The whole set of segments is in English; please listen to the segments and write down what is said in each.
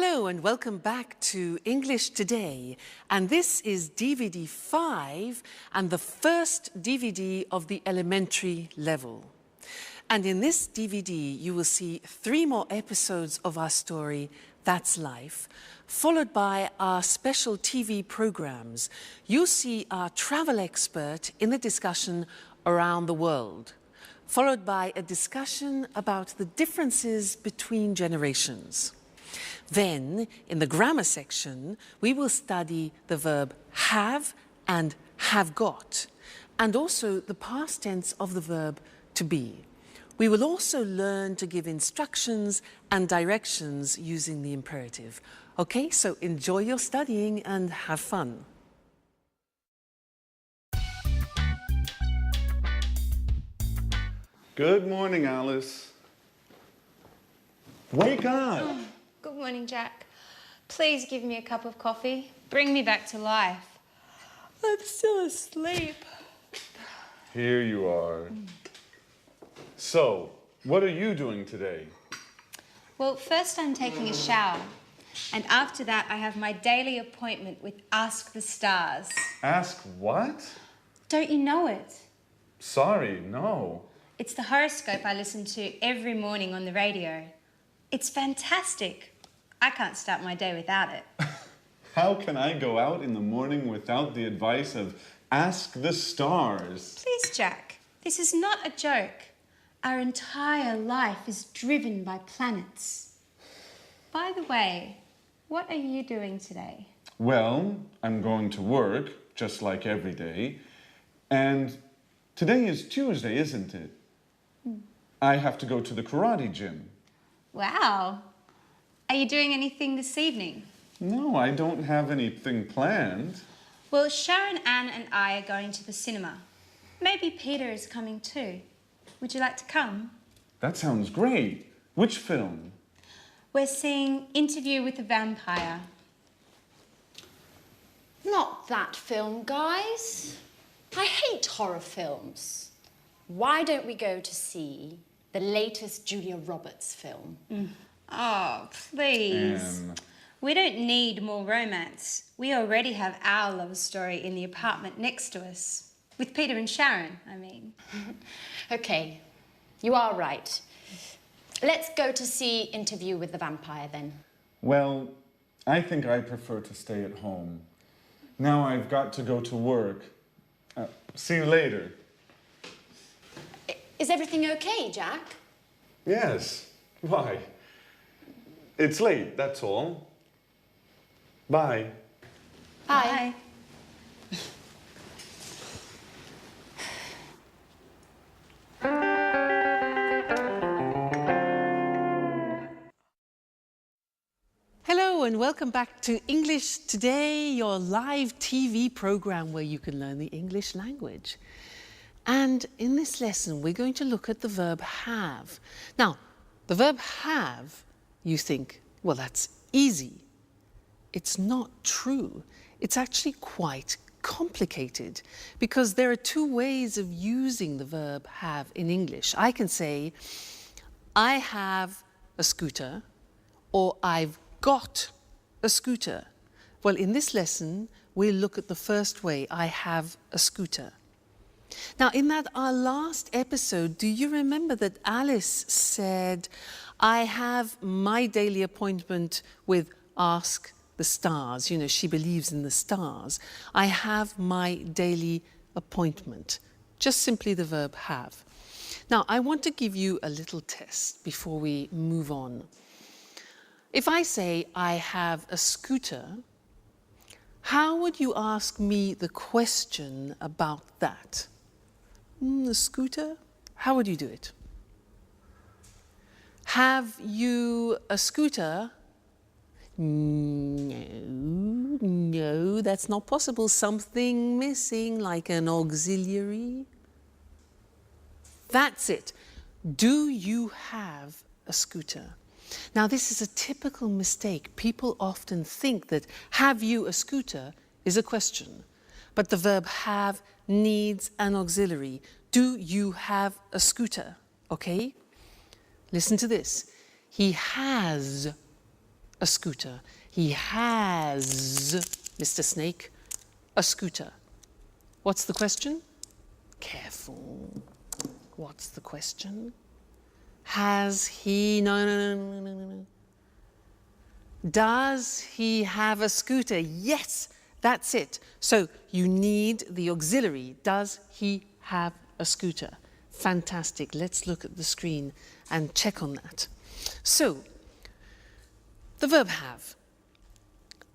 Hello and welcome back to English Today. And this is DVD 5 and the first DVD of the elementary level. And in this DVD, you will see 3 more episodes of our story, That's Life, followed by our special TV programs. You'll see our travel expert in the discussion Around the World, followed by a discussion about the differences between generations. Then, in the grammar section, we will study the verb have and have got, and also the past tense of the verb to be. We will also learn to give instructions and directions using the imperative. Okay, so enjoy your studying and have fun. Good morning, Alice. Wake up! Oh, good morning, Jack. Please give me a cup of coffee. Bring me back to life. I'm still asleep. Here you are. So, what are you doing today? Well, first I'm taking a shower. And after that, I have my daily appointment with Ask the Stars. Ask what? Don't you know it? Sorry, no. It's the horoscope I listen to every morning on the radio. It's fantastic. I can't start my day without it. How can I go out in the morning without the advice of Ask the Stars? Please, Jack, this is not a joke. Our entire life is driven by planets. By the way, what are you doing today? Well, I'm going to work, just like every day. And today is Tuesday, isn't it? I have to go to the karate gym. Wow. Are you doing anything this evening? No, I don't have anything planned. Well, Sharon, Anne and I are going to the cinema. Maybe Peter is coming too. Would you like to come? That sounds great. Which film? We're seeing Interview with the Vampire. Not that film, guys. I hate horror films. Why don't we go to see the latest Julia Roberts film? Oh, please. Anne. We don't need more romance. We already have our love story in the apartment next to us. With Peter and Sharon, I mean. Okay, you are right. Let's go to see Interview with the Vampire then. Well, I think I prefer to stay at home. Now I've got to go to work. See you later. Is everything okay, Jack? Yes. Why? It's late, that's all. Bye. Bye. Hello and welcome back to English Today, your live TV program where you can learn the English language. And in this lesson, we're going to look at the verb have. Now, the verb have, you think, well, that's easy. It's not true. It's actually quite complicated because there are 2 ways of using the verb have in English. I can say, I have a scooter, or I've got a scooter. Well, in this lesson, we'll look at the first way, I have a scooter. Now, in our last episode, do you remember that Alice said, I have my daily appointment with Ask the Stars. You know, she believes in the stars. I have my daily appointment. Just simply the verb have. Now, I want to give you a little test before we move on. If I say, I have a scooter, how would you ask me the question about that? A scooter? How would you do it? Have you a scooter? No, that's not possible. Something missing, like an auxiliary. That's it. Do you have a scooter? Now, this is a typical mistake. People often think that have you a scooter is a question, but the verb have needs an auxiliary. Do you have a scooter? Okay? Listen to this. He has a scooter. He has, Mr. Snake, a scooter. What's the question? Careful. What's the question? Has he, no. Does he have a scooter? Yes, that's it. So you need the auxiliary. Does he have a scooter? Fantastic. Let's look at the screen and check on that. So, the verb have.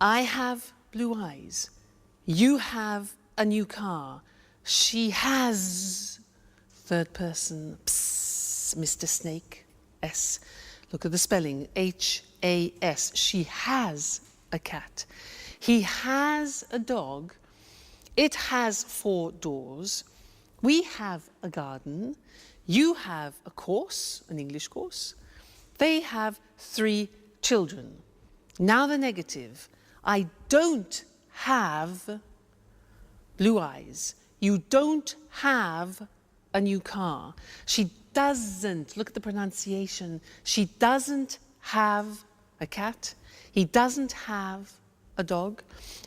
I have blue eyes. You have a new car. She has, third person, psst, Mr. Snake, S. Look at the spelling, H-A-S. She has a cat. He has a dog. It has 4 doors. We have a garden. You have a course, an English course. They have 3 children. Now the negative. I don't have blue eyes. You don't have a new car. She doesn't, look at the pronunciation, she doesn't have a cat. He doesn't have a dog.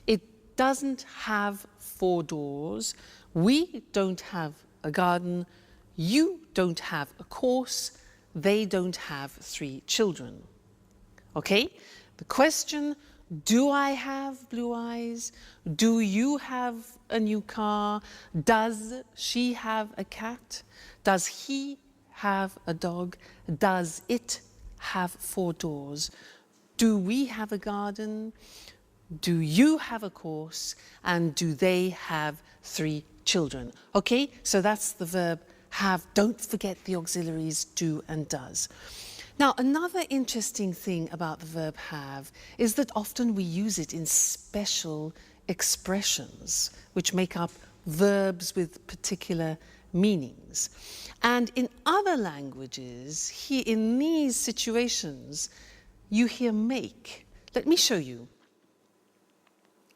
It doesn't have 4 doors. We don't have a garden. You don't have a course. They don't have 3 children. Okay? The question, do I have blue eyes? Do you have a new car? Does she have a cat? Does he have a dog? Does it have 4 doors? Do we have a garden? Do you have a course? And do they have 3 children? Okay, so that's the verb have. Don't forget the auxiliaries do and does. Now, another interesting thing about the verb have is that often we use it in special expressions which make up verbs with particular meanings. And in other languages, in these situations, you hear make. Let me show you.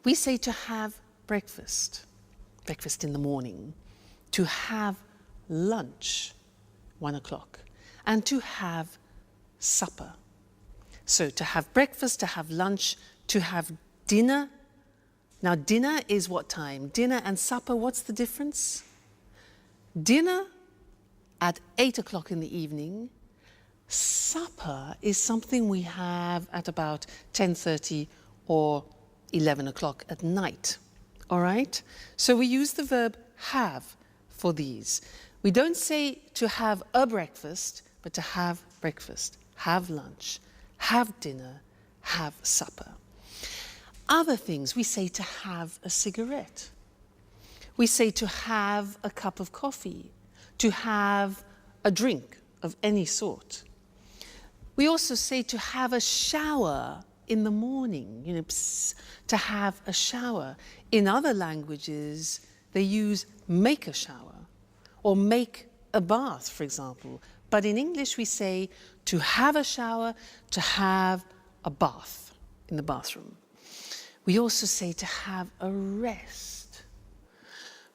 We say to have breakfast, breakfast in the morning, to have lunch, 1 o'clock, and to have supper. So to have breakfast, to have lunch, to have dinner. Now dinner is what time? Dinner and supper, what's the difference? Dinner at 8 o'clock in the evening. Supper is something we have at about 10:30 or 11 o'clock at night. All right? So we use the verb have for these. We don't say to have a breakfast, but to have breakfast, have lunch, have dinner, have supper. Other things, we say to have a cigarette. We say to have a cup of coffee, to have a drink of any sort. We also say to have a shower in the morning, to have a shower. In other languages, they use make a shower or make a bath, for example. But in English, we say to have a shower, to have a bath in the bathroom. We also say to have a rest.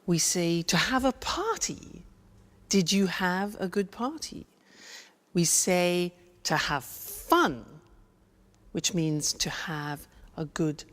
We say to have a party. Did you have a good party? We say to have fun, which means to have a good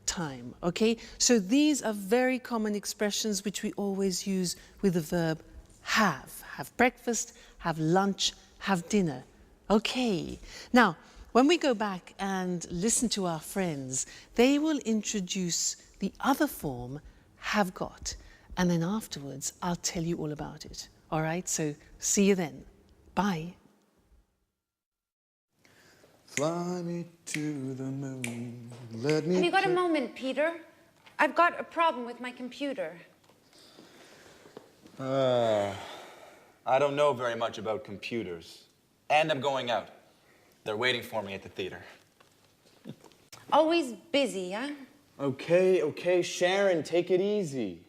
time, okay? So these are very common expressions which we always use with the verb have. Have breakfast, have lunch, have dinner. Okay. Now, when we go back and listen to our friends, they will introduce the other form, have got, and then afterwards I'll tell you all about it. All right? So see you then. Bye. Fly me to the moon. Let me. Have you got a moment, Peter? I've got a problem with my computer. I don't know very much about computers. And I'm going out. They're waiting for me at the theater. Always busy, huh? Okay, Sharon, take it easy.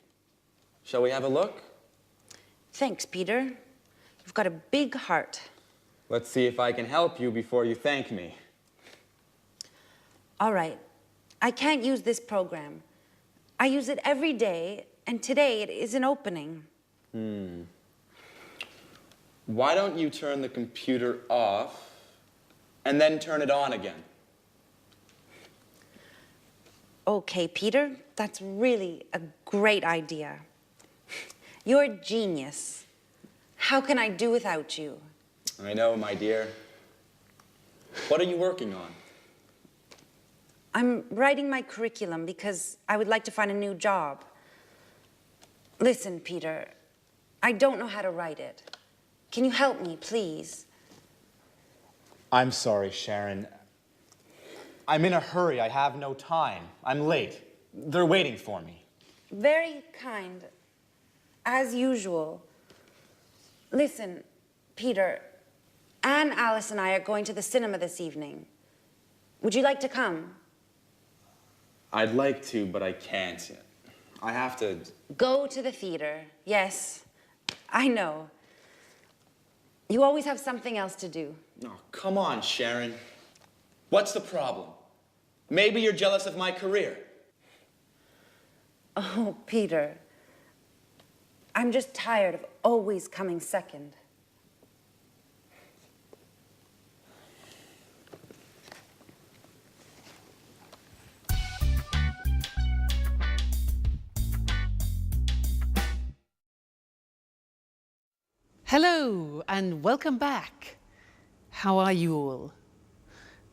Shall we have a look? Thanks, Peter. You've got a big heart. Let's see if I can help you before you thank me. All right. I can't use this program. I use it every day, and today it isn't opening. Why don't you turn the computer off and then turn it on again? Okay, Peter, that's really a great idea. You're a genius. How can I do without you? I know, my dear. What are you working on? I'm writing my curriculum because I would like to find a new job. Listen, Peter, I don't know how to write it. Can you help me, please? I'm sorry, Sharon. I'm in a hurry. I have no time. I'm late. They're waiting for me. Very kind, as usual. Listen, Peter, Anne, Alice, and I are going to the cinema this evening. Would you like to come? I'd like to, but I can't. I have to... Go to the theater. Yes, I know. You always have something else to do. Oh, come on, Sharon. What's the problem? Maybe you're jealous of my career. Oh, Peter, I'm just tired of always coming second. Hello and welcome back. How are you all?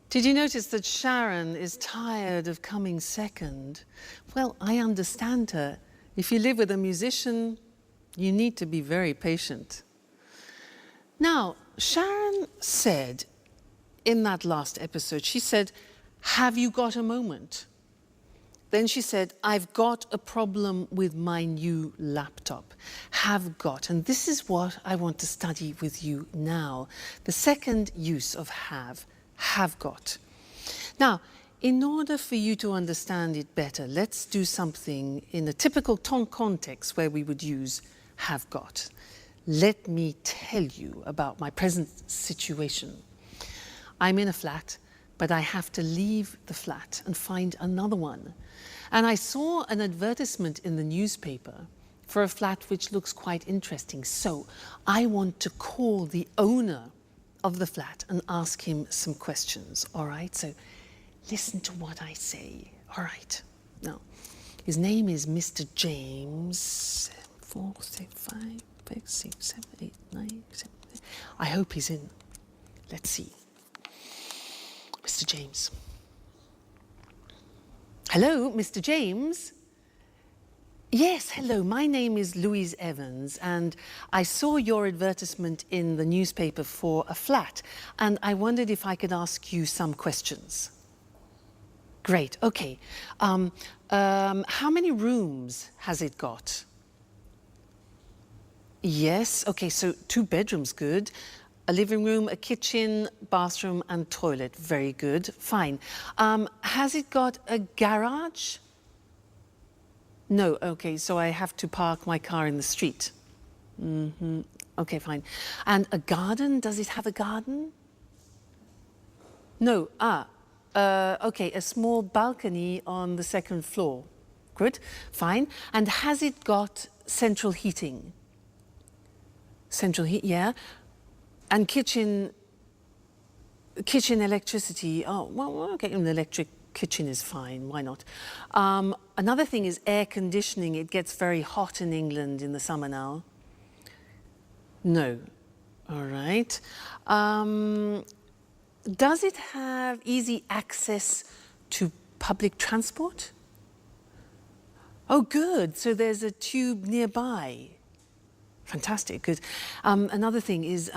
Did you notice that Sharon is tired of coming second? Well, I understand her. If you live with a musician, you need to be very patient. Now, Sharon said in that last episode, she said, "Have you got a moment?" Then she said, "I've got a problem with my new laptop." Have got. And this is what I want to study with you now. The second use of have got. Now, in order for you to understand it better, let's do something in a typical context where we would use have got. Let me tell you about my present situation. I'm in a flat, but I have to leave the flat and find another one. And I saw an advertisement in the newspaper for a flat which looks quite interesting. So I want to call the owner of the flat and ask him some questions, all right? So listen to what I say, all right? Now, his name is Mr. James. 4, 6, 5, 6, 7, 8, 9, 7. I hope he's in. Let's see. Mr. James. Hello, Mr. James? Yes, hello, my name is Louise Evans and I saw your advertisement in the newspaper for a flat and I wondered if I could ask you some questions. Great, okay. How many rooms has it got? Yes, okay, so 2 bedrooms, good. A living room, a kitchen, bathroom and toilet, very good, fine. Has it got a garage? No, okay, so I have to park my car in the street. Okay, fine. And a garden, does it have a garden? No, okay, a small balcony on the 2nd floor. Good, fine. And has it got central heating? Central heat, yeah. And kitchen electricity, oh, well, okay, an electric kitchen is fine, why not? Another thing is air conditioning. It gets very hot in England in the summer now. No, all right. Does it have easy access to public transport? Oh, good, so there's a tube nearby. Fantastic, good. Another thing is,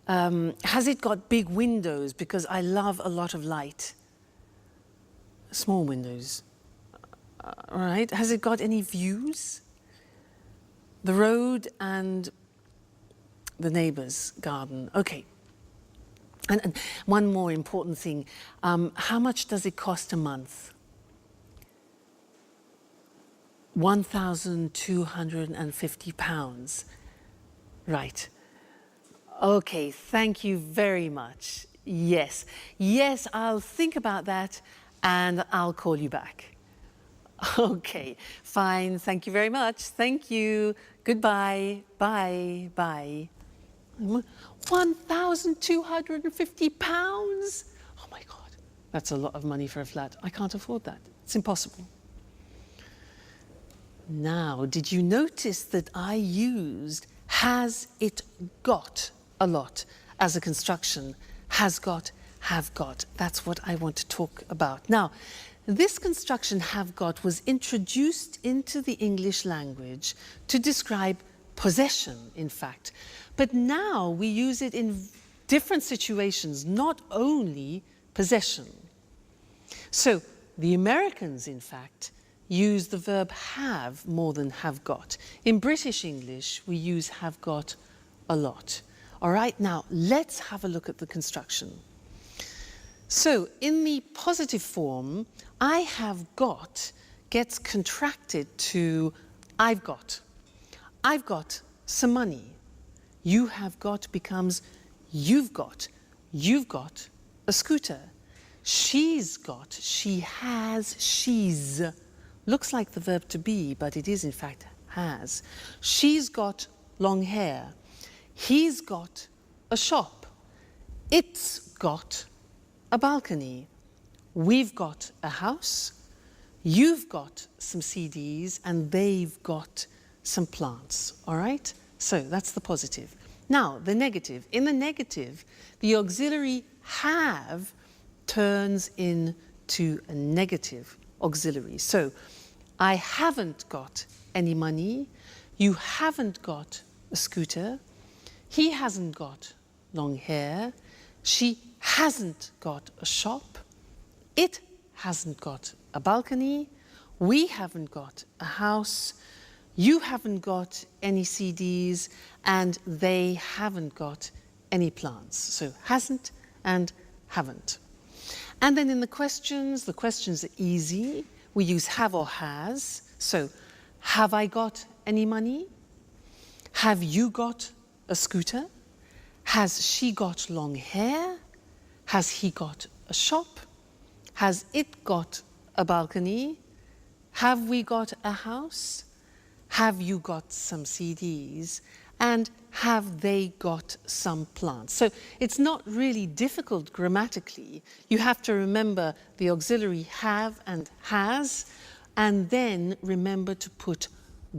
has it got big windows? Because I love a lot of light. Small windows. All right, has it got any views? The road and the neighbor's garden, okay. And one more important thing, how much does it cost a month? £1,250. Right. Okay, thank you very much. Yes, yes, I'll think about that and I'll call you back. Okay, fine, thank you very much. Thank you. Goodbye. Bye. Bye. £1,250? Oh my God, that's a lot of money for a flat. I can't afford that. It's impossible. Now, did you notice that I used has it got a lot as a construction? Has got, have got. That's what I want to talk about. Now, this construction have got was introduced into the English language to describe possession, in fact. But now we use it in different situations, not only possession. So the Americans, in fact, use the verb have more than have got. In British English, we use have got a lot. All right, now let's have a look at the construction. So in the positive form, I have got gets contracted to I've got. I've got some money. You have got becomes you've got. You've got a scooter. She's got, she has, she's. Looks like the verb to be, but it is in fact has. She's got long hair. He's got a shop. It's got a balcony. We've got a house. You've got some CDs and they've got some plants, all right? So that's the positive. Now, the negative. In the negative, the auxiliary have turns into a negative auxiliary. So, I haven't got any money. You haven't got a scooter. He hasn't got long hair. She hasn't got a shop. It hasn't got a balcony. We haven't got a house. You haven't got any CDs. And they haven't got any plants. So hasn't and haven't. And then in the questions are easy. We use have or has. So, have I got any money? Have you got a scooter? Has she got long hair? Has he got a shop? Has it got a balcony? Have we got a house? Have you got some CDs? And have they got some plants? So it's not really difficult grammatically. You have to remember the auxiliary have and has, and then remember to put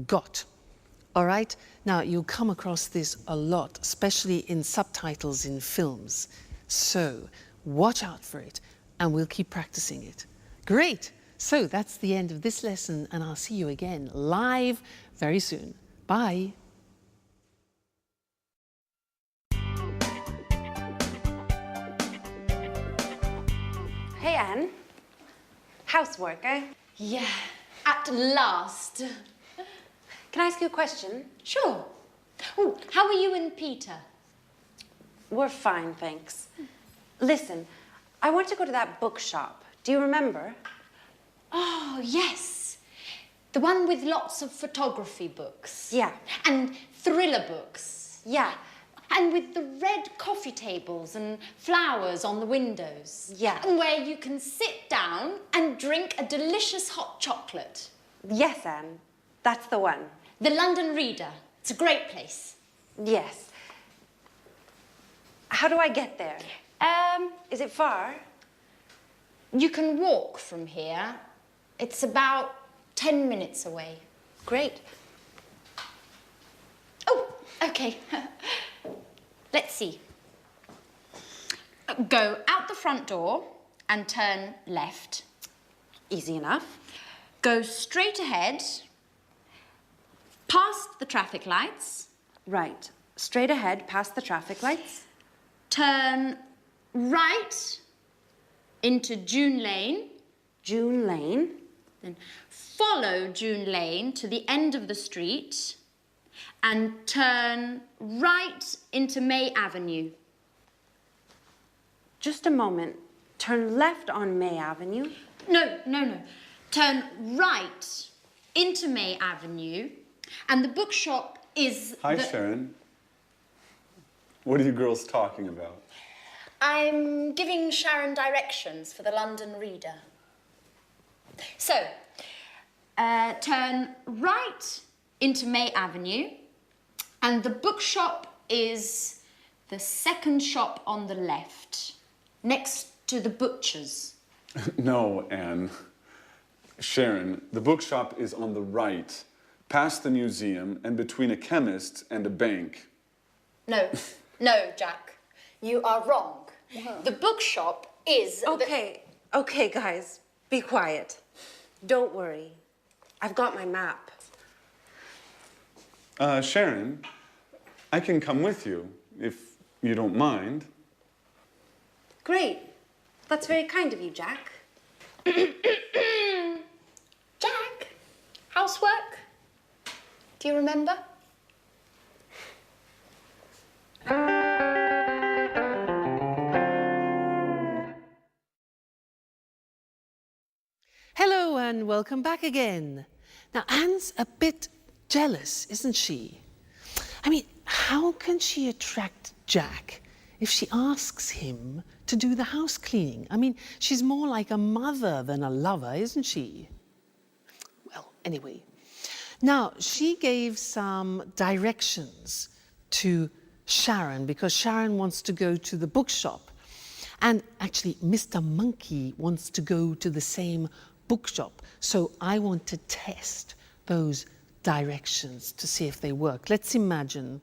got. All right? Now, you'll come across this a lot, especially in subtitles in films. So watch out for it, and we'll keep practicing it. Great. So that's the end of this lesson, and I'll see you again live very soon. Bye. Hey, Anne. Housework, eh? Yeah, at last. Can I ask you a question? Sure. Oh, how are you and Peter? We're fine, thanks. Listen, I want to go to that bookshop. Do you remember? Oh, yes. The one with lots of photography books. Yeah. And thriller books. Yeah. And with the red coffee tables and flowers on the windows. Yeah. And where you can sit down and drink a delicious hot chocolate. Yes, Anne. That's the one. The London Reader. It's a great place. Yes. How do I get there? Is it far? You can walk from here. It's about 10 minutes away. Great. Oh, okay. Let's see. Go out the front door and turn left. Easy enough. Go straight ahead, past the traffic lights. Right. Straight ahead, past the traffic lights. Turn right into June Lane. June Lane. Then follow June Lane to the end of the street and turn right into May Avenue. Just a moment. Turn left on May Avenue. No. Turn right into May Avenue, and the bookshop is Hi, Sharon. What are you girls talking about? I'm giving Sharon directions for the London Reader. So, turn right into May Avenue, and the bookshop is the second shop on the left, next to the butcher's. No, Anne. Sharon, the bookshop is on the right, past the museum and between a chemist and a bank. No, no, Jack. You are wrong. The bookshop is... Okay, guys, be quiet. Don't worry. I've got my map. Sharon, I can come with you, if you don't mind. Great. That's very kind of you, Jack. Jack, housework? Do you remember? Hello and welcome back again. Now, Anne's a bit jealous, isn't she? I mean, how can she attract Jack if she asks him to do the house cleaning? I mean, she's more like a mother than a lover, isn't she? Well, anyway. Now, she gave some directions to Sharon because Sharon wants to go to the bookshop. And actually, Mr. Monkey wants to go to the same bookshop. So I want to test those directions to see if they work. Let's imagine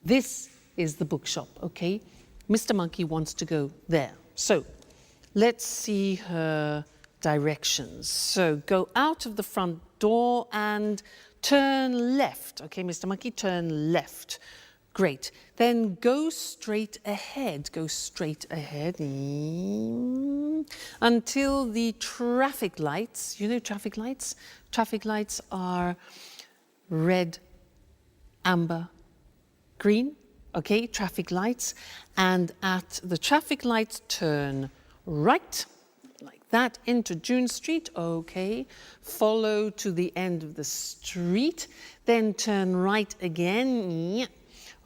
this is the bookshop, okay? Mr. Monkey wants to go there. So let's see her directions. So go out of the front door and turn left. Okay, Mr. Monkey, turn left. Great. Then go straight ahead. Go straight ahead until the traffic lights, you know traffic lights? Traffic lights are red, amber, green. Okay, traffic lights. And at the traffic lights, turn right, like that, into June Street. Okay, follow to the end of the street. Then turn right again.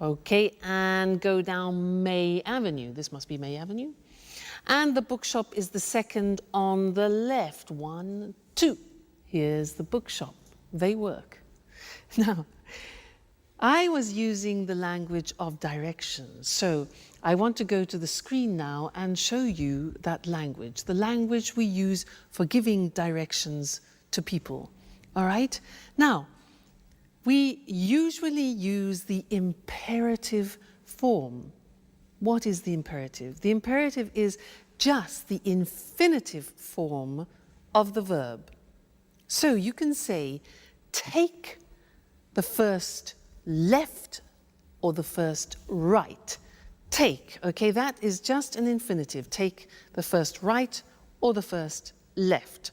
Okay, and go down May Avenue. This must be May Avenue. And the bookshop is the second on the left. 1, 2. Here's the bookshop. They work. Now, I was using the language of directions. So I want to go to the screen now and show you that language, the language we use for giving directions to people. All right? Now, we usually use the imperative form. What is the imperative? The imperative is just the infinitive form of the verb. So you can say, take the first left or the first right. Take, okay, that is just an infinitive. Take the first right or the first left.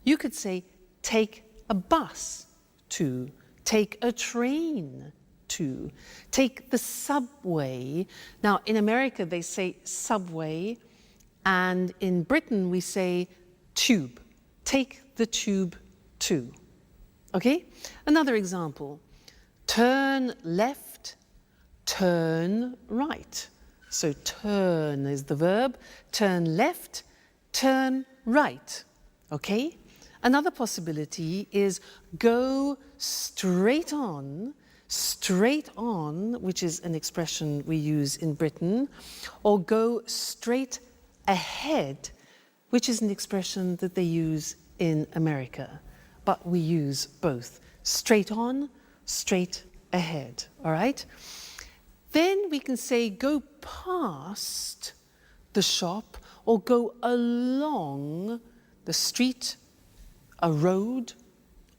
You could say, take a bus to. Take a train to, take the subway. Now, in America, they say subway, and in Britain, we say tube. Take the tube to. Okay? Another example. Turn left, turn right. So turn is the verb. Turn left, turn right. Okay? Another possibility is go straight on, which is an expression we use in Britain, or go straight ahead, which is an expression that they use in America. But we use both. Straight on, straight ahead, all right? Then we can say go past the shop or go along the street, a road,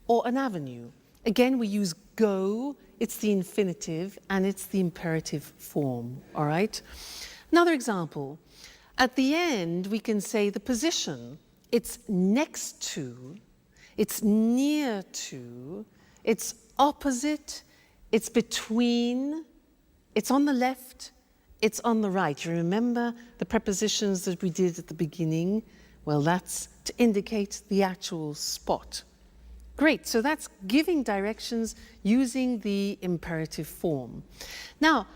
or an avenue. Again, we use go, it's the infinitive, and it's the imperative form, all right? Another example, at the end, we can say the position. It's next to, it's near to, it's opposite, it's between, it's on the left, it's on the right. You remember the prepositions that we did at the beginning? Well, that's to indicate the actual spot. Great, so that's giving directions using the imperative form. Now,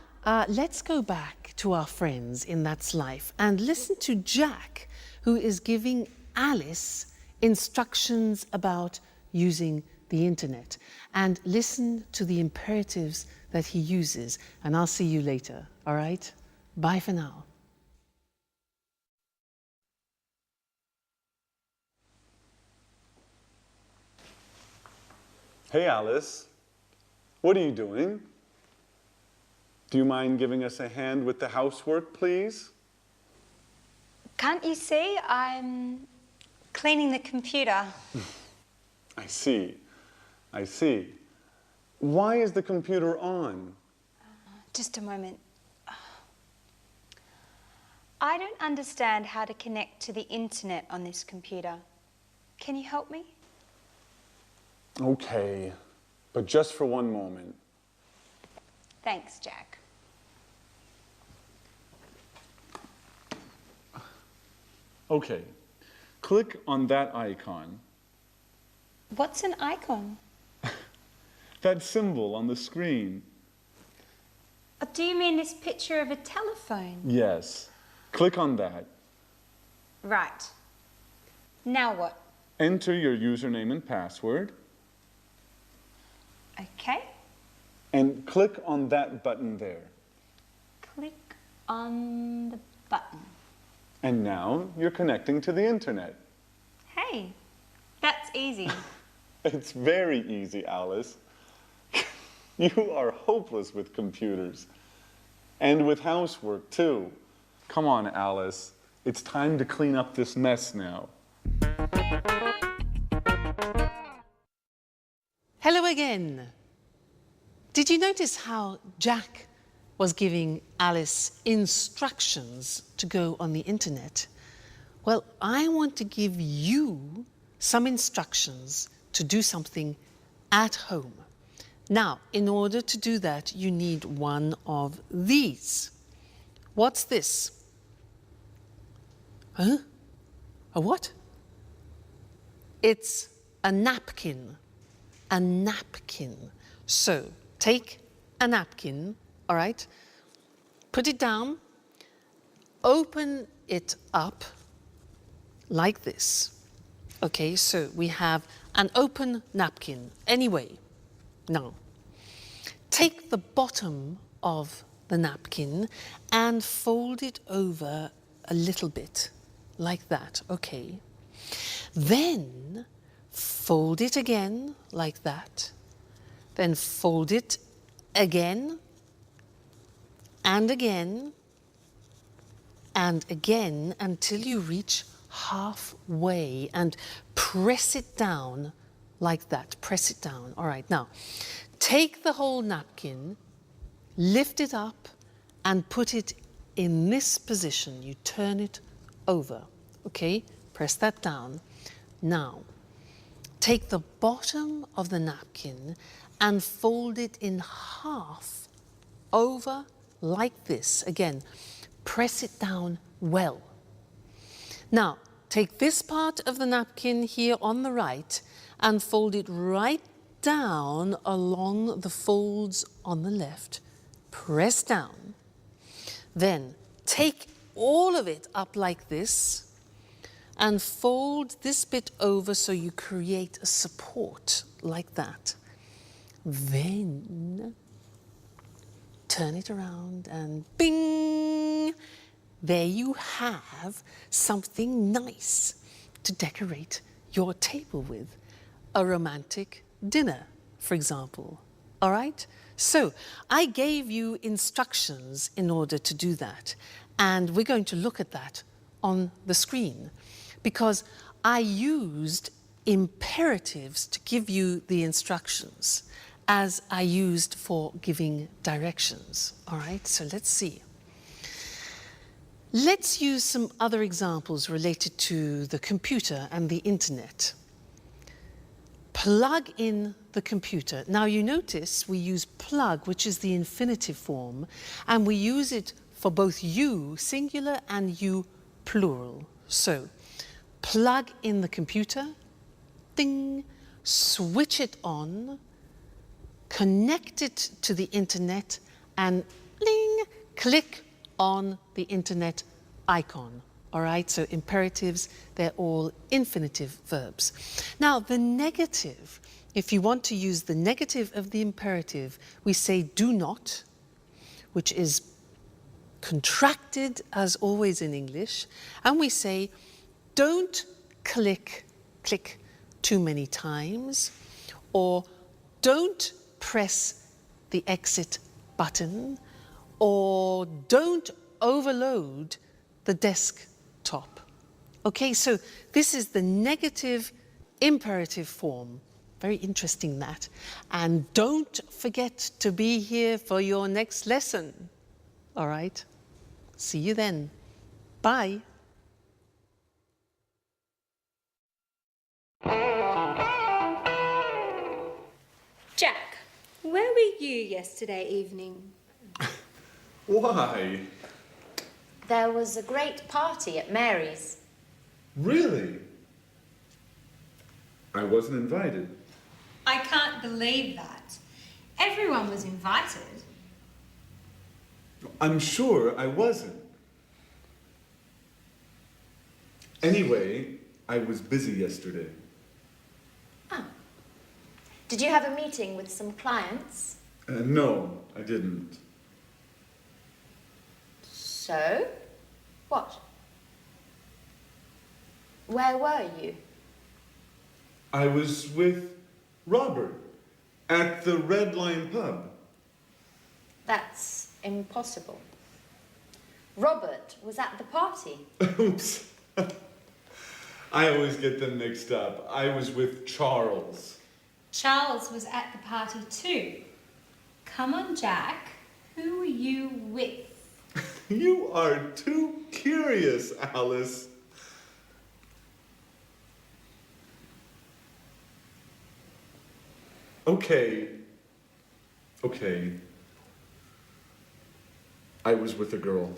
let's go back to our friends in That's Life and listen to Jack, who is giving Alice instructions about using the internet. And listen to the imperatives that he uses, and I'll see you later, all right? Bye for now. Hey, Alice. What are you doing? Do you mind giving us a hand with the housework, please? Can't you see? I'm cleaning the computer. I see. I see. Why is the computer on? Just a moment. I don't understand how to connect to the internet on this computer. Can you help me? Okay, but just for one moment. Thanks, Jack. Okay, click on that icon. What's an icon? That symbol on the screen. Do you mean this picture of a telephone? Yes, click on that. Right. Now what? Enter your username and password Okay. and click on that button there. Click on the button. And now you're connecting to the internet. Hey, that's easy. It's very easy, Alice. You are hopeless with computers. And with housework, too. Come on, Alice. It's time to clean up this mess now. Hello again. Did you notice how Jack was giving Alice instructions to go on the internet? Well, I want to give you some instructions to do something at home. Now, in order to do that, you need one of these. What's this? Huh? A what? It's a napkin. A napkin. So, take a napkin, all right? Put it down, open it up like this. Okay, so we have an open napkin. Anyway, now, take the bottom of the napkin and fold it over a little bit, like that, okay? Then fold it again, like that. Then fold it again, and again, and again, until you reach halfway, and press it down like that. Press it down. All right, now, take the whole napkin, lift it up, and put it in this position. You turn it over, okay? Press that down. Now, take the bottom of the napkin and fold it in half over like this. Again, press it down well. Now, take this part of the napkin here on the right and fold it right down along the folds on the left. Press down. Then take all of it up like this and fold this bit over so you create a support like that. Then turn it around and bing! There you have something nice to decorate your table with. A romantic dinner, for example. All right? So I gave you instructions in order to do that. And we're going to look at that on the screen because I used imperatives to give you the instructions as I used for giving directions. All right, so let's see. Let's use some other examples related to the computer and the internet. Plug in the computer. Now you notice we use plug, which is the infinitive form, and we use it for both you, singular, and you, plural. So, plug in the computer, ding, switch it on, connect it to the internet, and bling, click on the internet icon. All right, so imperatives, they're all infinitive verbs. Now, the negative, if you want to use the negative of the imperative, we say do not, which is contracted as always in English, and we say don't click too many times, or don't press the exit button or don't overload the desktop. Okay, so this is the negative imperative form. Very interesting, that. And don't forget to be here for your next lesson. All right? See you then. Bye. Jack, where were you yesterday evening? Why? There was a great party at Mary's. Really? I wasn't invited. I can't believe that. Everyone was invited. I'm sure I wasn't. Anyway, I was busy yesterday. Oh. Did you have a meeting with some clients? No, I didn't. So? What? Where were you? I was with Robert at the Red Lion pub. That's impossible. Robert was at the party. Oops. I always get them mixed up. I was with Charles. Charles was at the party too. Come on, Jack. Who were you with? You are too curious, Alice. Okay. I was with a girl.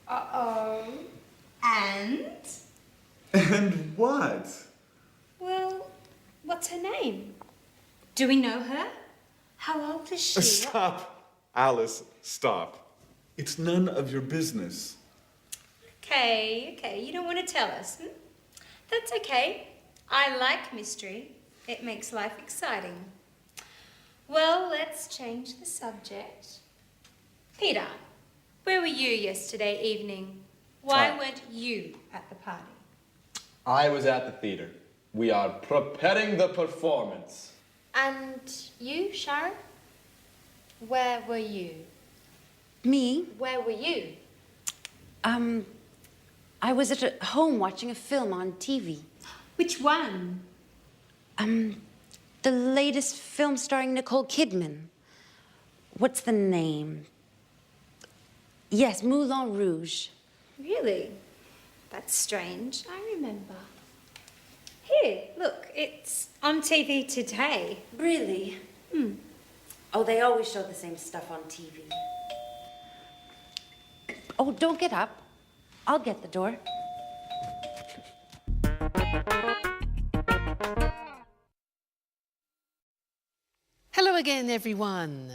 Uh-oh. And? And what? Well, what's her name? Do we know her? How old is she? Stop. Alice, stop. It's none of your business. Okay, you don't want to tell us. That's okay. I like mystery. It makes life exciting. Well, let's change the subject. Peter, where were you yesterday evening? Why weren't you at the party? I was at the theater. We are preparing the performance. And you, Sharon? Where were you? Me? Where were you? I was at home watching a film on TV. Which one? The latest film starring Nicole Kidman. What's the name? Yes, Moulin Rouge. Really? That's strange. I remember. Here, look, it's on TV today. Really? Oh, they always show the same stuff on TV. Oh, don't get up. I'll get the door. Hello again, everyone.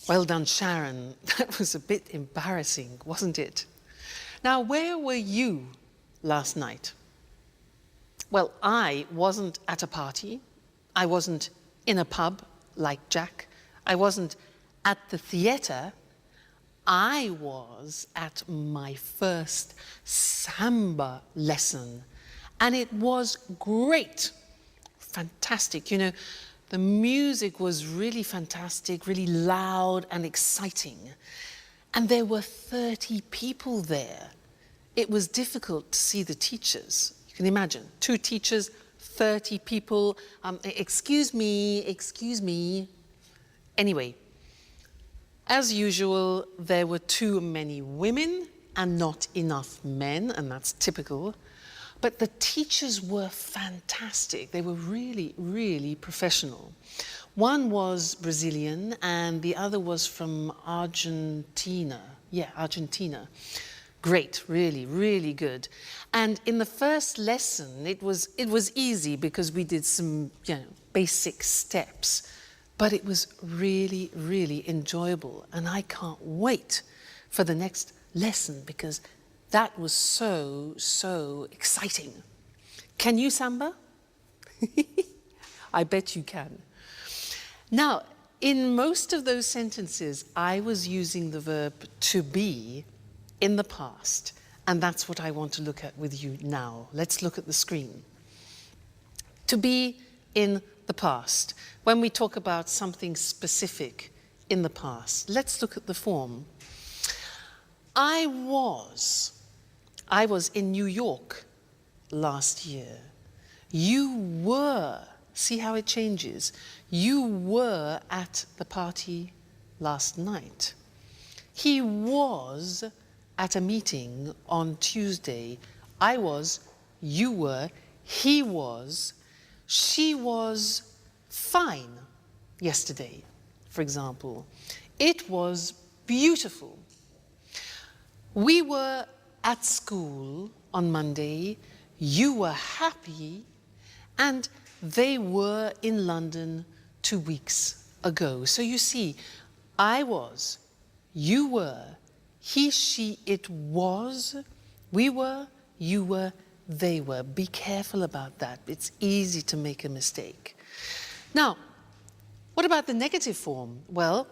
Well done, Sharon. That was a bit embarrassing, wasn't it? Now, where were you last night? Well, I wasn't at a party. I wasn't in a pub like Jack. I wasn't at the theatre. I was at my first samba lesson, and it was great. Fantastic. You know, the music was really fantastic, really loud and exciting. And there were 30 people there. It was difficult to see the teachers. You can imagine, 2 teachers, 30 people. Excuse me. Anyway, as usual, there were too many women and not enough men, and that's typical. But the teachers were fantastic. They were really, really professional. One was Brazilian and the other was from Argentina. Yeah, Argentina. Great, really, really good. And in the first lesson, it was easy because we did some, basic steps. But it was really, really enjoyable. And I can't wait for the next lesson because that was so exciting. Can you samba? I bet you can. Now, in most of those sentences, I was using the verb to be in the past, and that's what I want to look at with you now. Let's look at the screen. To be in the past, when we talk about something specific in the past. Let's look at the form. I was in New York last year. You were, see how it changes? You were at the party last night. He was at a meeting on Tuesday. I was, you were, he was, she was fine yesterday, for example. It was beautiful. We were at school on Monday. You were happy, and they were in London 2 weeks ago. So you see, I was, you were, he, she, it was, we were, you were, they were. Be careful about that. It's easy to make a mistake. Now, what about the negative form? Well,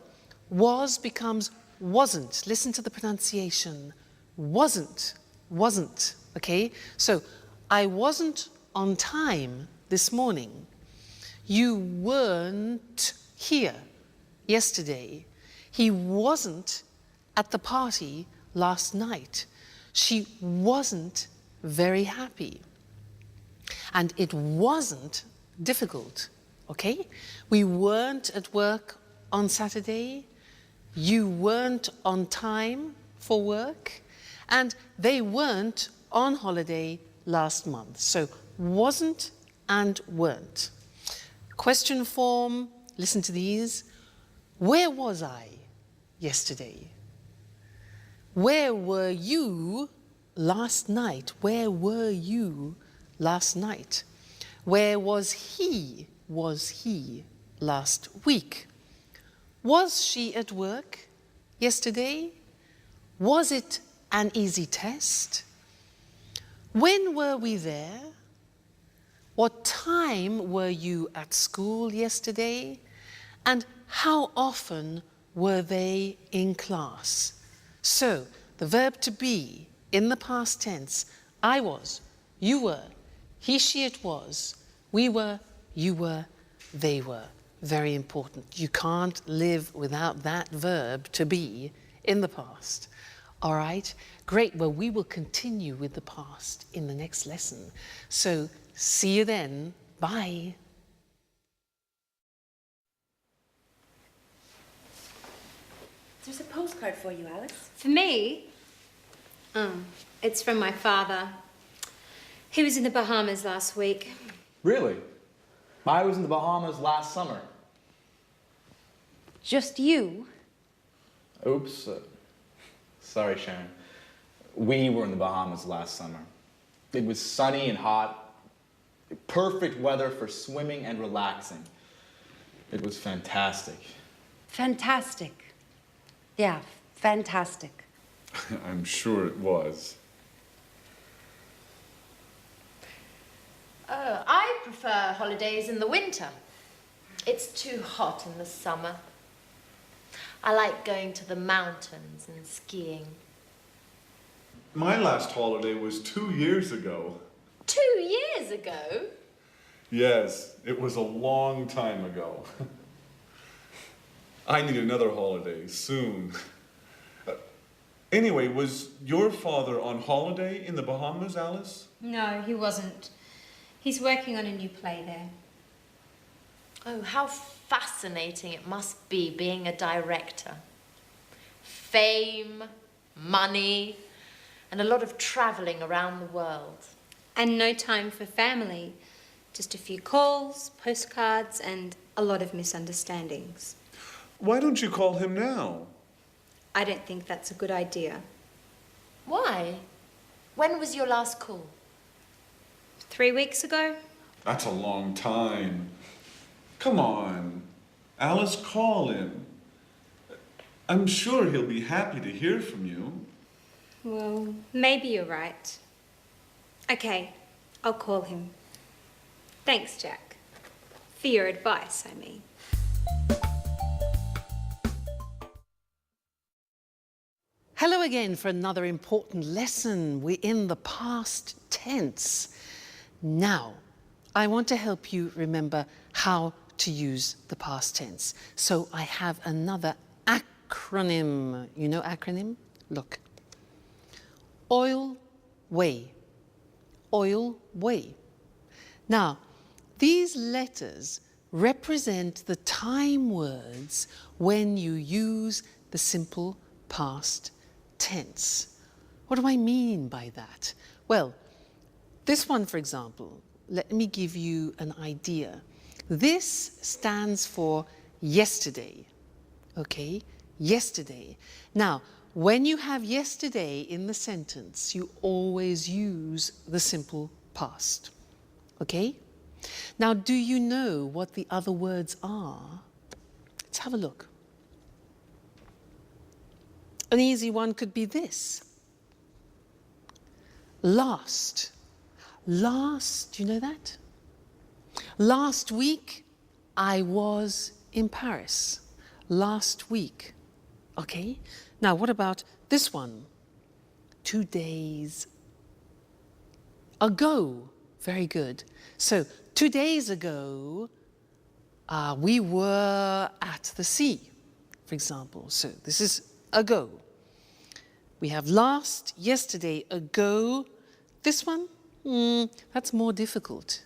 was becomes wasn't. Listen to the pronunciation. Wasn't, wasn't, okay? So, I wasn't on time this morning. You weren't here yesterday. He wasn't at the party last night. She wasn't very happy. And it wasn't difficult, okay? We weren't at work on Saturday. You weren't on time for work. And they weren't on holiday last month. So wasn't and weren't. Question form, listen to these. Where was I yesterday? Where were you last night? Where were you last night? Where was he last week? Was she at work yesterday? Was it an easy test? When were we there? What time were you at school yesterday? And how often were they in class? So, the verb to be in the past tense, I was, you were, he, she, it was, we were, you were, they were. Very important. You can't live without that verb to be in the past. All right? Great. Well, we will continue with the past in the next lesson. So, see you then. Bye. There's a postcard for you, Alice. For me? It's from my father. He was in the Bahamas last week. Really? I was in the Bahamas last summer. Just you? Oops. Sorry, Sharon. We were in the Bahamas last summer. It was sunny and hot. Perfect weather for swimming and relaxing. It was fantastic. Fantastic. Yeah, fantastic. I'm sure it was. I prefer holidays in the winter. It's too hot in the summer. I like going to the mountains and skiing. My last holiday was 2 years ago. 2 years ago? Yes, it was a long time ago. I need another holiday soon. Anyway, was your father on holiday in the Bahamas, Alice? No, he wasn't. He's working on a new play there. Oh, how fascinating it must be being a director. Fame, money, and a lot of traveling around the world. And no time for family. Just a few calls, postcards, and a lot of misunderstandings. Why don't you call him now? I don't think that's a good idea. Why? When was your last call? 3 weeks ago? That's a long time. Come on. Alice, call him. I'm sure he'll be happy to hear from you. Well, maybe you're right. Okay, I'll call him. Thanks, Jack. For your advice, I mean. Hello again for another important lesson. We're in the past tense. Now, I want to help you remember how to use the past tense. So I have another acronym. You know acronym? Look. Oil, way. Oil, way. Now, these letters represent the time words when you use the simple past tense. What do I mean by that? Well, this one, for example, let me give you an idea. This stands for yesterday, okay? Yesterday. Now, when you have yesterday in the sentence, you always use the simple past, okay? Now, do you know what the other words are? Let's have a look. An easy one could be this. Last. Last, do you know that? Last week, I was in Paris. Last week. Okay? Now, what about this one? 2 days ago. Very good. So, 2 days ago, we were at the sea, for example. So, this is ago. We have last, yesterday, ago. This one? That's more difficult.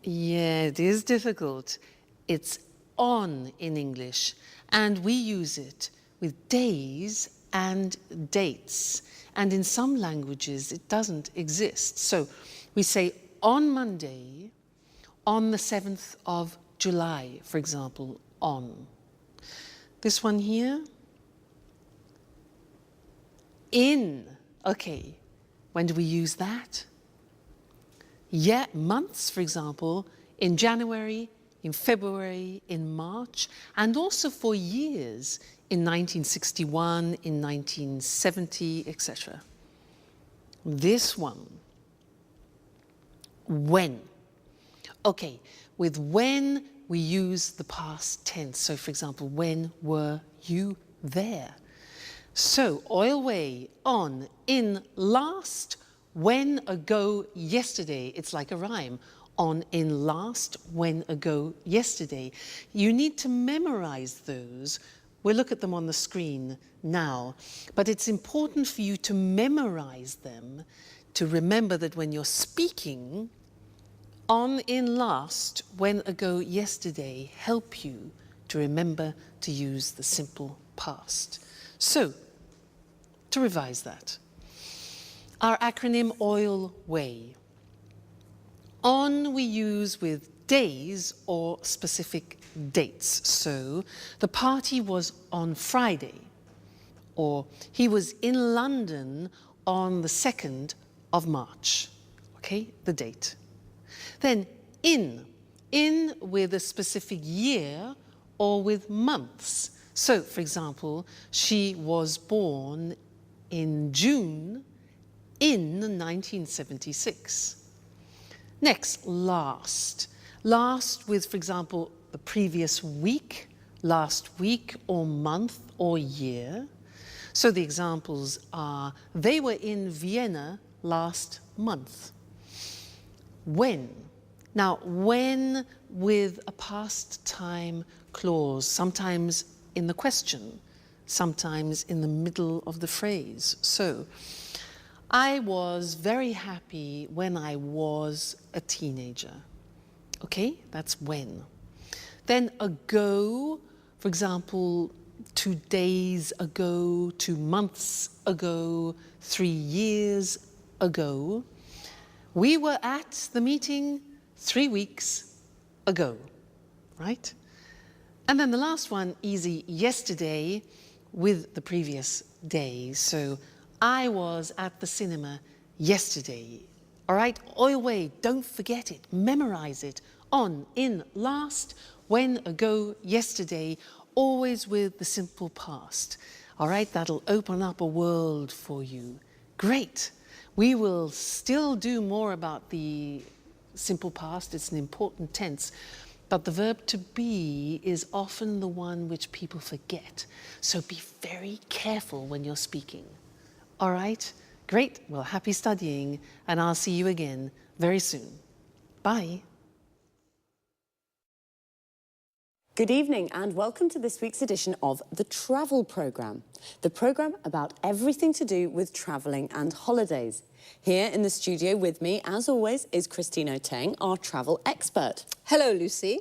Yeah, it is difficult. It's on in English, and we use it with days and dates. And in some languages, it doesn't exist. So we say on Monday, on the 7th of July, for example, on. This one here, in. Okay, when do we use that? Yeah, months, for example, in January, in February, in March, and also for years in 1961, in 1970, etc. This one, when. Okay, with when we use the past tense. So, for example, when were you there? So, oil way, on, in, last, when, ago, yesterday. It's like a rhyme. On, in, last, when, ago, yesterday. You need to memorize those. We'll look at them on the screen now. But it's important for you to memorize them, to remember that when you're speaking, on, in, last, when, ago, yesterday help you to remember to use the simple past. So, to revise that, our acronym OIL WAY. On we use with days or specific dates. So, the party was on Friday, or he was in London on the 2nd of March. Okay, the date. Then in with a specific year or with months. So, for example, she was born in June in 1976. Next, last. Last with, for example, the previous week, last week or month or year. So the examples are, they were in Vienna last month. When. Now, when with a past time clause, sometimes in the question, sometimes in the middle of the phrase. So, I was very happy when I was a teenager. Okay, that's when. Then ago, for example, 2 days ago, 2 months ago, 3 years ago. We were at the meeting 3 weeks ago, right? And then the last one, easy, yesterday with the previous day. So I was at the cinema yesterday. All right, oil way, don't forget it, memorize it. On, in, last, when, ago, yesterday, always with the simple past. All right, that'll open up a world for you. Great. We will still do more about the simple past. It's an important tense. But the verb to be is often the one which people forget. So be very careful when you're speaking. All right? Great. Well, happy studying, and I'll see you again very soon. Bye. Good evening and welcome to this week's edition of The Travel Programme, the programme about everything to do with travelling and holidays. Here in the studio with me, as always, is Christine Oteng, our travel expert. Hello, Lucy.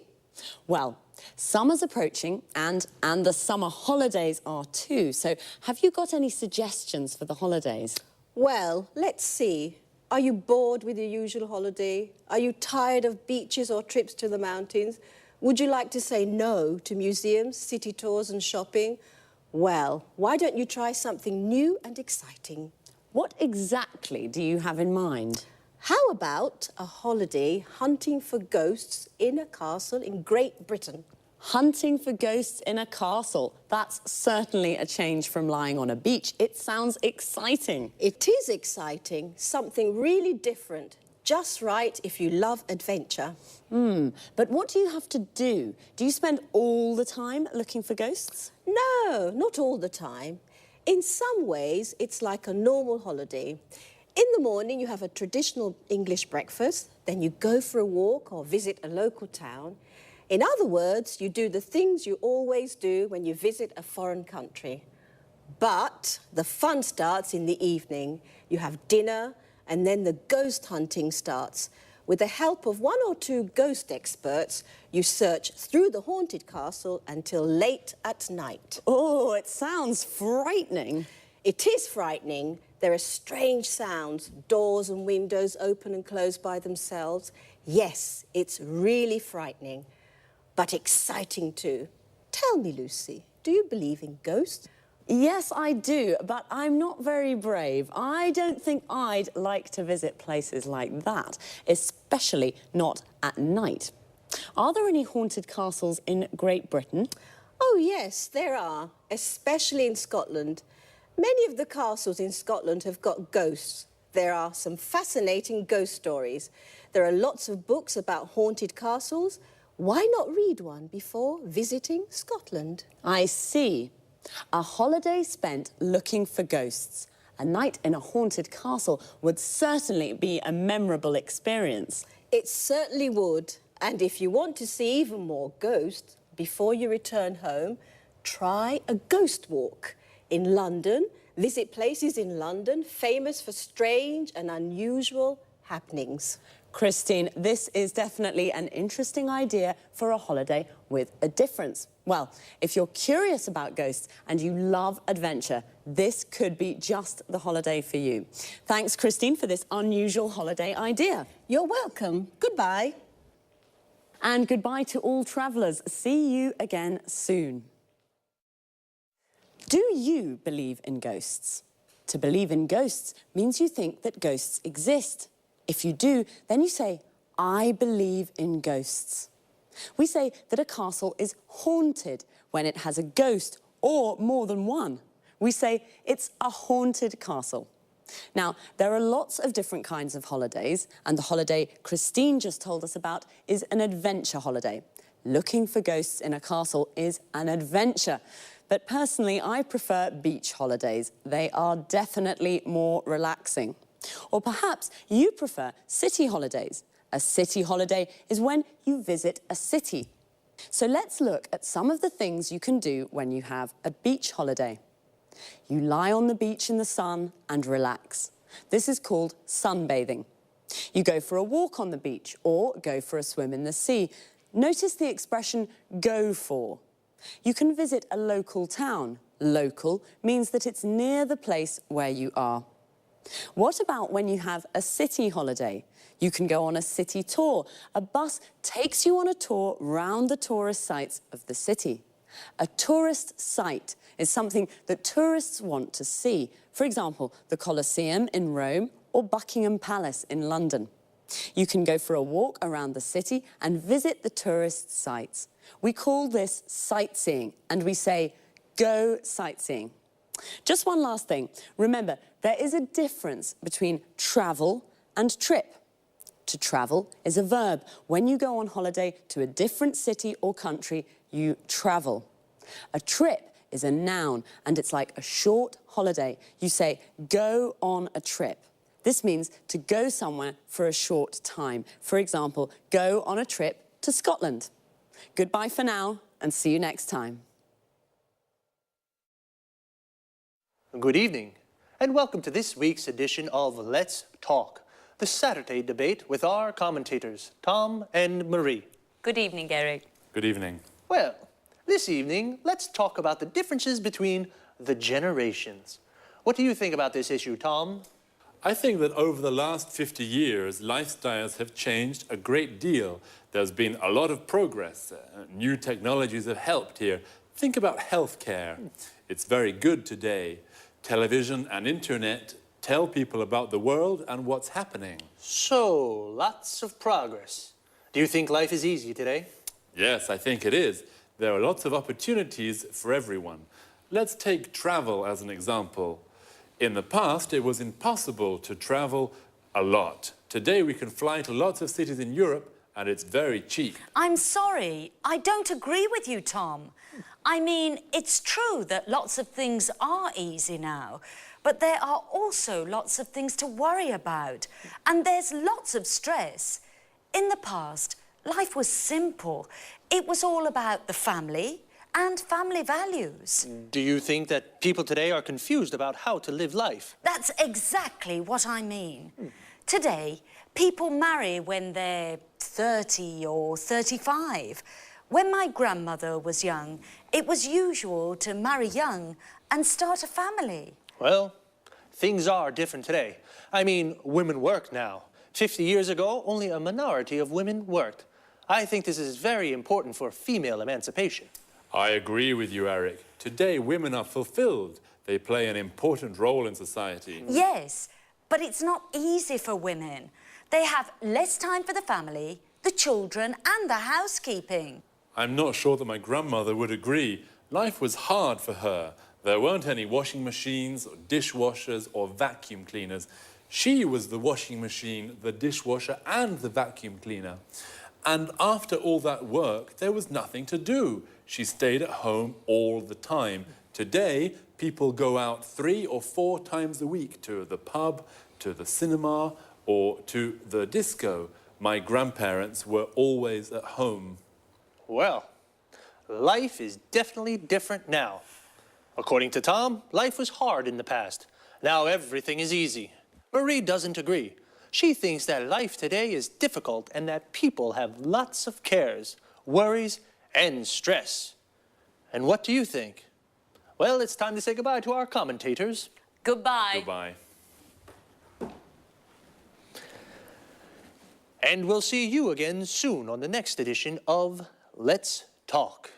Well, summer's approaching and the summer holidays are too, so have you got any suggestions for the holidays? Well, let's see. Are you bored with your usual holiday? Are you tired of beaches or trips to the mountains? Would you like to say no to museums, city tours and shopping? Well, why don't you try something new and exciting? What exactly do you have in mind? How about a holiday hunting for ghosts in a castle in Great Britain? Hunting for ghosts in a castle. That's certainly a change from lying on a beach. It sounds exciting. It is exciting, something really different. Just right if you love adventure. But what do you have to do? Do you spend all the time looking for ghosts? No, not all the time. In some ways, it's like a normal holiday. In the morning, you have a traditional English breakfast, then you go for a walk or visit a local town. In other words, you do the things you always do when you visit a foreign country. But the fun starts in the evening. You have dinner, and then the ghost hunting starts. With the help of 1 or 2 ghost experts, you search through the haunted castle until late at night. Oh, it sounds frightening. It is frightening. There are strange sounds, doors and windows open and close by themselves. Yes, it's really frightening, but exciting too. Tell me, Lucy, do you believe in ghosts? Yes, I do, but I'm not very brave. I don't think I'd like to visit places like that, especially not at night. Are there any haunted castles in Great Britain? Oh, yes, there are, especially in Scotland. Many of the castles in Scotland have got ghosts. There are some fascinating ghost stories. There are lots of books about haunted castles. Why not read one before visiting Scotland? I see. A holiday spent looking for ghosts. A night in a haunted castle would certainly be a memorable experience. It certainly would. And if you want to see even more ghosts before you return home, try a ghost walk. In London, visit places in London famous for strange and unusual happenings. Christine, this is definitely an interesting idea for a holiday with a difference. Well, if you're curious about ghosts and you love adventure, this could be just the holiday for you. Thanks, Christine, for this unusual holiday idea. You're welcome. Goodbye. And goodbye to all travellers. See you again soon. Do you believe in ghosts? To believe in ghosts means you think that ghosts exist. If you do, then you say, I believe in ghosts. We say that a castle is haunted when it has a ghost or more than one. We say it's a haunted castle. Now, there are lots of different kinds of holidays, and the holiday Christine just told us about is an adventure holiday. Looking for ghosts in a castle is an adventure. But personally, I prefer beach holidays. They are definitely more relaxing. Or perhaps you prefer city holidays. A city holiday is when you visit a city. So let's look at some of the things you can do when you have a beach holiday. You lie on the beach in the sun and relax. This is called sunbathing. You go for a walk on the beach or go for a swim in the sea. Notice the expression go for. You can visit a local town. Local means that it's near the place where you are. What about when you have a city holiday? You can go on a city tour. A bus takes you on a tour round the tourist sites of the city. A tourist site is something that tourists want to see. For example, the Colosseum in Rome or Buckingham Palace in London. You can go for a walk around the city and visit the tourist sites. We call this sightseeing, and we say, go sightseeing. Just one last thing. Remember, there is a difference between travel and trip. To travel is a verb. When you go on holiday to a different city or country, you travel. A trip is a noun, and it's like a short holiday. You say, go on a trip. This means to go somewhere for a short time. For example, go on a trip to Scotland. Goodbye for now, and see you next time. Good evening, and welcome to this week's edition of Let's Talk, the Saturday debate with our commentators, Tom and Marie. Good evening, Eric. Good evening. Well, this evening, let's talk about the differences between the generations. What do you think about this issue, Tom? I think that over the last 50 years, lifestyles have changed a great deal. There's been a lot of progress. New technologies have helped here. Think about healthcare. It's very good today. Television and internet tell people about the world and what's happening. So, lots of progress. Do you think life is easy today? Yes, I think it is. There are lots of opportunities for everyone. Let's take travel as an example. In the past, it was impossible to travel a lot. Today, we can fly to lots of cities in Europe, and it's very cheap. I'm sorry, I don't agree with you, Tom. I mean, it's true that lots of things are easy now, but there are also lots of things to worry about, and there's lots of stress. In the past, life was simple. It was all about the family and family values. Do you think that people today are confused about how to live life? That's exactly what I mean. Today, people marry when they're 30 or 35. When my grandmother was young, it was usual to marry young and start a family. Well, things are different today. I mean, women work now. 50 years ago, only a minority of women worked. I think this is very important for female emancipation. I agree with you, Eric. Today, women are fulfilled. They play an important role in society. Yes, but it's not easy for women. They have less time for the family, the children, and the housekeeping. I'm not sure that my grandmother would agree. Life was hard for her. There weren't any washing machines, or dishwashers, or vacuum cleaners. She was the washing machine, the dishwasher, and the vacuum cleaner. And after all that work, there was nothing to do. She stayed at home all the time. Today, people go out 3 or 4 times a week to the pub, to the cinema, or to the disco. My grandparents were always at home. Well, life is definitely different now. According to Tom, life was hard in the past. Now everything is easy. Marie doesn't agree. She thinks that life today is difficult and that people have lots of cares, worries, and stress. And what do you think? Well, it's time to say goodbye to our commentators. Goodbye. Goodbye. And we'll see you again soon on the next edition of Let's Talk.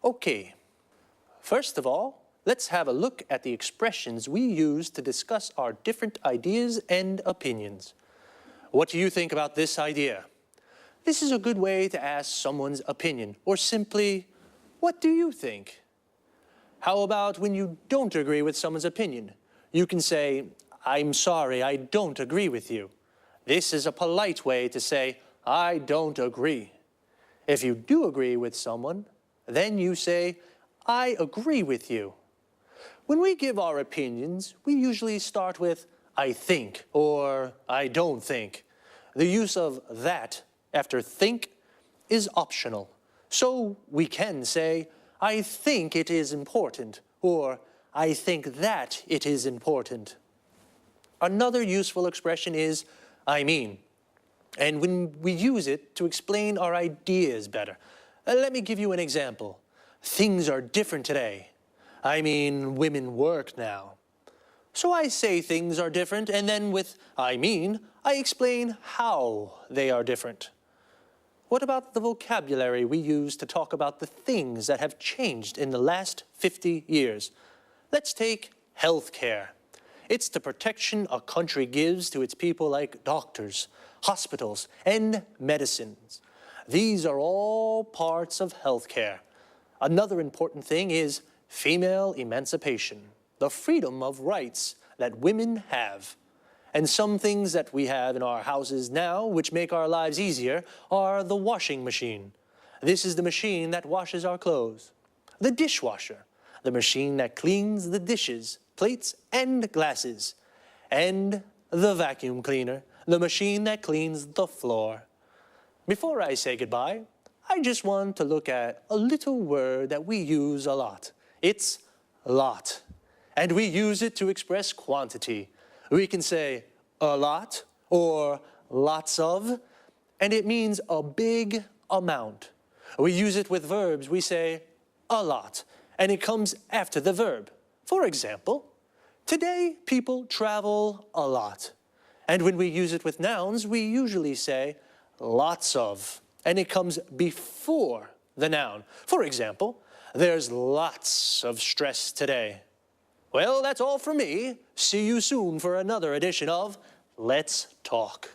Okay, first of all, let's have a look at the expressions we use to discuss our different ideas and opinions. What do you think about this idea? This is a good way to ask someone's opinion, or simply, what do you think? How about when you don't agree with someone's opinion? You can say, I'm sorry, I don't agree with you. This is a polite way to say, I don't agree. If you do agree with someone, then you say, I agree with you. When we give our opinions, we usually start with, I think, or I don't think. The use of that after think is optional. So we can say, I think it is important, or I think that it is important. Another useful expression is, I mean, and when we use it to explain our ideas better. Let me give you an example. Things are different today. I mean, women work now. So I say things are different, and then with I mean, I explain how they are different. What about the vocabulary we use to talk about the things that have changed in the last 50 years? Let's take healthcare. It's the protection a country gives to its people like doctors, hospitals, and medicines. These are all parts of healthcare. Another important thing is female emancipation, the freedom of rights that women have. And some things that we have in our houses now, which make our lives easier, are the washing machine. This is the machine that washes our clothes. The dishwasher, the machine that cleans the dishes, plates, and glasses. And the vacuum cleaner, the machine that cleans the floor. Before I say goodbye, I just want to look at a little word that we use a lot. It's lot. And we use it to express quantity. We can say a lot or lots of, and it means a big amount. We use it with verbs. We say a lot, and it comes after the verb. For example, today people travel a lot. And when we use it with nouns, we usually say lots of, and it comes before the noun. For example, there's lots of stress today. Well, that's all from me. See you soon for another edition of Let's Talk.